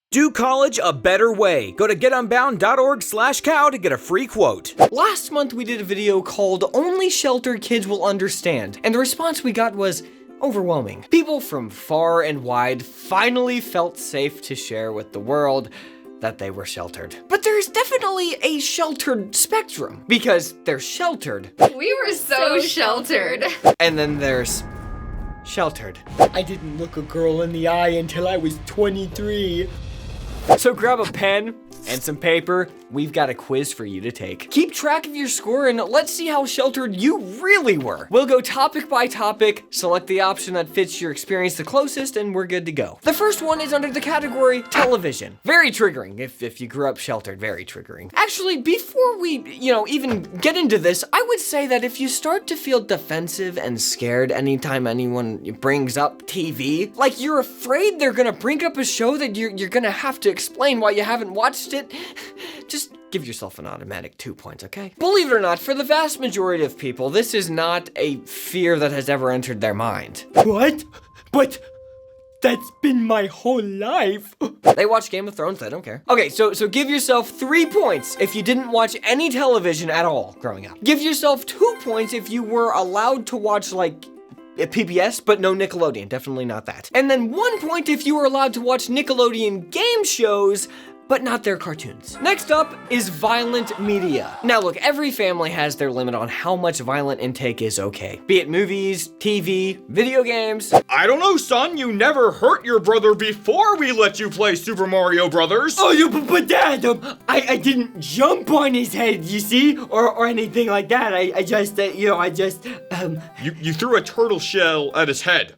Do college a better way. Go to getunbound.org/cow to get a free quote. Last month we did a video called Only Sheltered Kids Will Understand, and the response we got was overwhelming. People from far and wide finally felt safe to share with the world that they were sheltered. But there's definitely a sheltered spectrum, because they're sheltered. We were so sheltered. And then there's sheltered. I didn't look a girl in the eye until I was 23. So grab a pen and some paper. We've got a quiz for you to take. Keep track of your score and let's see how sheltered you really were. We'll go topic by topic, select the option that fits your experience the closest, and we're good to go. The first one is under the category television. Very triggering if you grew up sheltered, very triggering. Actually, before we, even get into this, I would say that if you start to feel defensive and scared anytime anyone brings up TV, like you're afraid they're gonna bring up a show that you're gonna have to explain why you haven't watched it, just give yourself an automatic 2 points, okay? Believe it or not, for the vast majority of people, this is not a fear that has ever entered their mind. What? But that's been my whole life. They watch Game of Thrones, they don't care. Okay, so give yourself 3 points if you didn't watch any television at all growing up. Give yourself 2 points if you were allowed to watch, like, PBS, but no Nickelodeon, definitely not that. And then 1 point if you were allowed to watch Nickelodeon game shows, but not their cartoons. Next up is violent media. Now look, every family has their limit on how much violent intake is okay. Be it movies, TV, video games. I don't know, son. You never hurt your brother before we let you play Super Mario Brothers. Oh, but Dad, I didn't jump on his head, you see, or anything like that. I just, You threw a turtle shell at his head.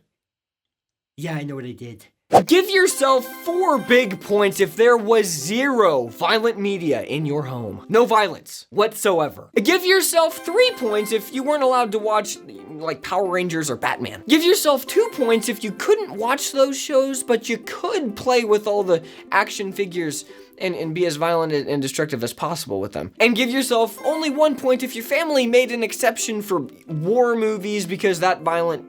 Yeah, I know what I did. Give yourself 4 big points if there was 0 violent media in your home. No violence whatsoever. Give yourself 3 points if you weren't allowed to watch, like, Power Rangers or Batman. Give yourself 2 points if you couldn't watch those shows, but you could play with all the action figures and be as violent and destructive as possible with them. And give yourself only 1 point if your family made an exception for war movies because that violent,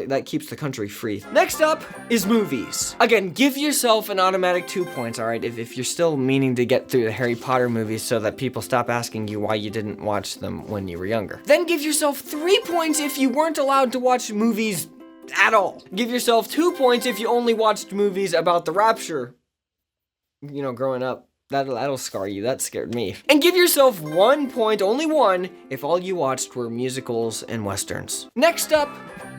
that keeps the country free. Next up is movies. Again, give yourself an automatic 2 points, all right? If you're still meaning to get through the Harry Potter movies so that people stop asking you why you didn't watch them when you were younger. Then give yourself 3 points if you weren't allowed to watch movies at all. Give yourself 2 points if you only watched movies about the rapture, growing up. That'll scar you. That scared me. And give yourself 1 point, only 1, if all you watched were musicals and westerns. Next up,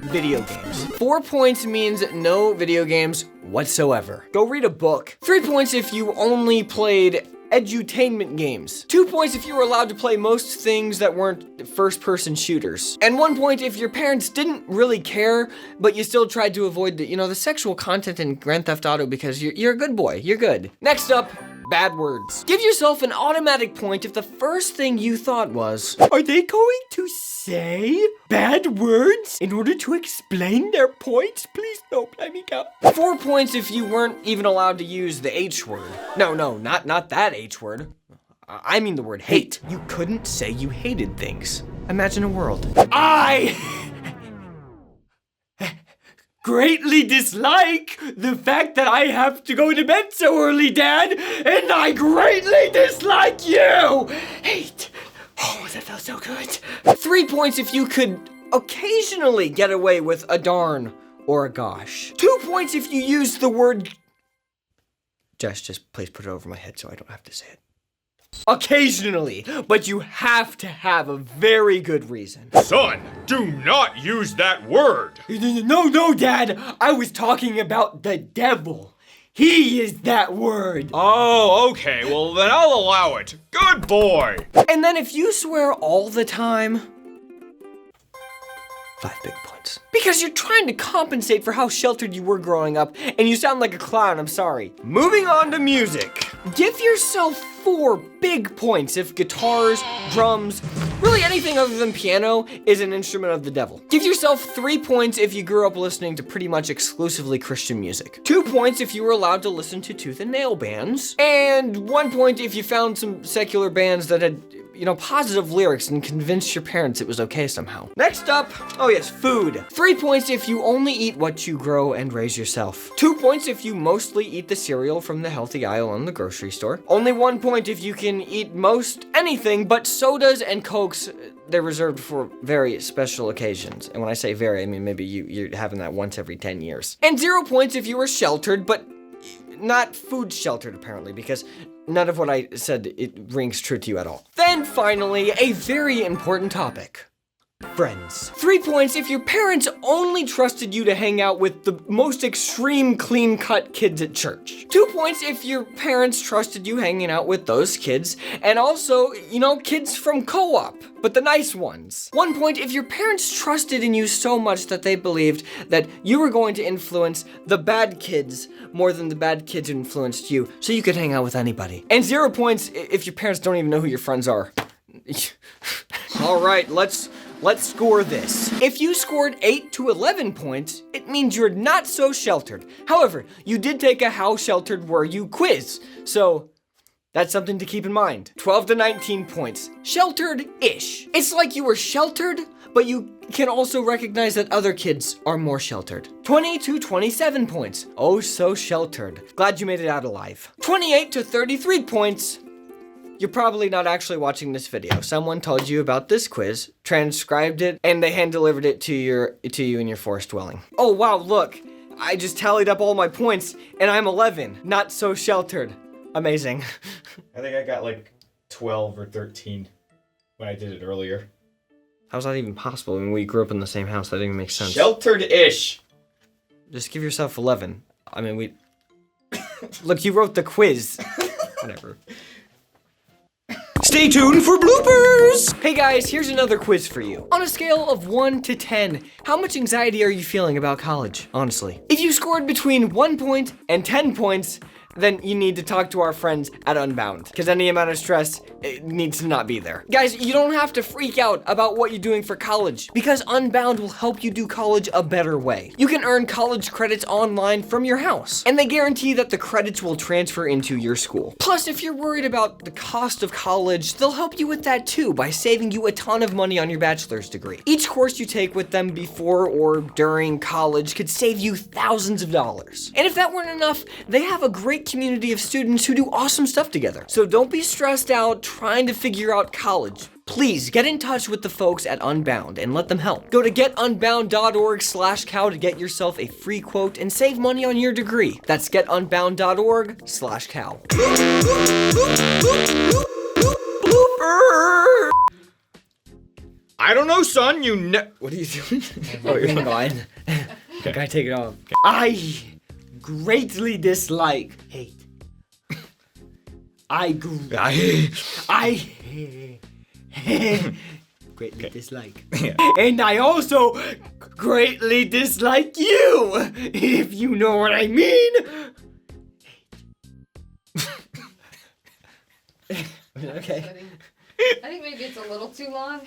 video games. 4 points means no video games whatsoever. Go read a book. 3 points if you only played edutainment games. 2 points if you were allowed to play most things that weren't first-person shooters. And 1 point if your parents didn't really care, but you still tried to avoid the sexual content in Grand Theft Auto because you're a good boy. You're good. Next up, bad words. Give yourself an automatic point if the first thing you thought was, are they going to say bad words in order to explain their points? Please don't let me go. 4 points if you weren't even allowed to use the H word. No, not that H word. I mean the word hate. You couldn't say you hated things. Imagine a world. I greatly dislike the fact that I have to go to bed so early, Dad, and I greatly dislike you! Hate. Oh, that felt so good. 3 points if you could occasionally get away with a darn or a gosh. 2 points if you used the word... Just please put it over my head so I don't have to say it. Occasionally, but you have to have a very good reason. Son, do not use that word. No, Dad. I was talking about the devil. He is that word. Oh, okay. Well, then I'll allow it. Good boy. And then if you swear all the time, 5 big points. Because you're trying to compensate for how sheltered you were growing up, and you sound like a clown, I'm sorry. Moving on to music. Give yourself 4 big points if guitars, drums, really anything other than piano is an instrument of the devil. Give yourself 3 points if you grew up listening to pretty much exclusively Christian music. 2 points if you were allowed to listen to tooth and nail bands. And 1 point if you found some secular bands that had positive lyrics and convince your parents it was okay somehow. Next up, oh yes, food. 3 points if you only eat what you grow and raise yourself. 2 points if you mostly eat the cereal from the healthy aisle in the grocery store. Only 1 point if you can eat most anything, but sodas and Cokes, they're reserved for very special occasions. And when I say very, I mean maybe you're having that once every 10 years. And 0 points if you were sheltered, but not food sheltered apparently, because none of what I said, it rings true to you at all. Then finally, a very important topic. Friends. 3 points if your parents only trusted you to hang out with the most extreme clean-cut kids at church. 2 points if your parents trusted you hanging out with those kids, and also, kids from co-op, but the nice ones. 1 point if your parents trusted in you so much that they believed that you were going to influence the bad kids more than the bad kids influenced you, so you could hang out with anybody. And 0 points if your parents don't even know who your friends are. All right, let's score this. If you scored 8 to 11 points, it means you're not so sheltered. However, you did take a how sheltered were you quiz, so that's something to keep in mind. 12 to 19 points. Sheltered-ish. It's like you were sheltered, but you can also recognize that other kids are more sheltered. 20 to 27 points. Oh, so sheltered. Glad you made it out alive. 28 to 33 points. You're probably not actually watching this video. Someone told you about this quiz, transcribed it, and they hand-delivered it to you in your forest dwelling. Oh wow, look, I just tallied up all my points, and I'm 11. Not so sheltered. Amazing. I think I got like 12 or 13 when I did it earlier. How's that even possible when we grew up in the same house? That didn't even make sense. Sheltered-ish. Just give yourself 11. I mean, Look, you wrote the quiz. Whatever. Stay tuned for bloopers! Hey guys, here's another quiz for you. On a scale of 1 to 10, how much anxiety are you feeling about college, honestly? If you scored between 1 point and 10 points, then you need to talk to our friends at Unbound, because any amount of stress, it needs to not be there. Guys, you don't have to freak out about what you're doing for college, because Unbound will help you do college a better way. You can earn college credits online from your house, and they guarantee that the credits will transfer into your school. Plus, if you're worried about the cost of college, they'll help you with that too by saving you a ton of money on your bachelor's degree. Each course you take with them before or during college could save you thousands of dollars. And if that weren't enough, they have a great community of students who do awesome stuff together. So don't be stressed out trying to figure out college. Please get in touch with the folks at Unbound and let them help. Go to getunbound.org/cow to get yourself a free quote and save money on your degree. That's getunbound.org/cow. I don't know, son. What are you doing? Oh, you're fine. Okay. Can I take it off? Okay. I greatly dislike hate. I greatly dislike. Yeah. And I also greatly dislike you, if you know what I mean. Okay. I think maybe it's a little too long.